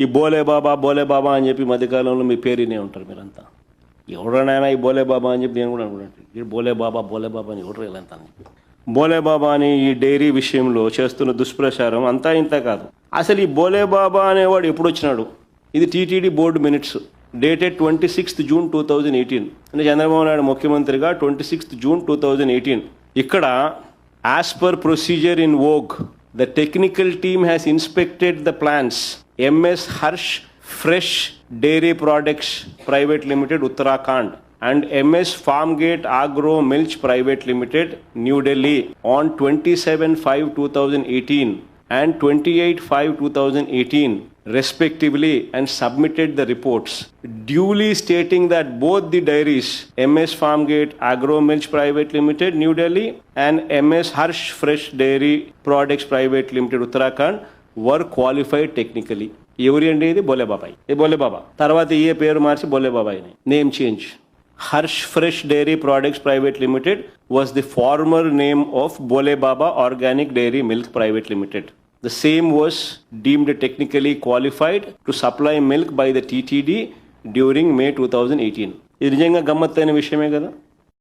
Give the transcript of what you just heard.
ఈ బోలే బాబా అని చెప్పి మధ్యకాలంలో మీ పేరునే ఉంటారు మీరంతా. ఎవడనైనా ఈ బోలే బాబా అని చెప్పి నేను కూడా అనుకుంటాను. ఈ బోలే బాబా అని ఎవరు వెళ్ళంత అని చెప్పి బోలే బాబా అని ఈ డైరీ విషయంలో చేస్తున్న దుష్ప్రచారం అంతా ఇంత కాదు. అసలు ఈ బోలే బాబా అనేవాడు ఎప్పుడు వచ్చినాడు? ఇది TTD board minutes dated 26th June 2018. అంటే చంద్రబాబు నాయుడు ముఖ్యమంత్రిగా 26th June 2018. ఇక్కడ as per procedure in Vogue the technical team has inspected the plans MS Harsh Fresh Dairy Products Private Limited Uttarakhand and MS Farmgate Agro Milch Private Limited New Delhi on 27/5/2018 and 28/5/2018 respectively and submitted the reports duly stating that both the dairies MS Farmgate Agro Milch Private Limited New Delhi and MS Harsh Fresh Dairy Products Private Limited Uttarakhand were qualified technically. ఎవరి అండి ఇది? బోలే బాబాయ్. ఏ బోలే బాబా తర్వాత ఏ పేరు మార్చి Bole Babai name change. Harsh fresh dairy products private limited was the former name of Bole Baba organic dairy milk private limited. The same was deemed technically qualified to supply milk by the TTD during May 2018. ఇది నిజంగా గమ్మత్తైన విషయమే కదా.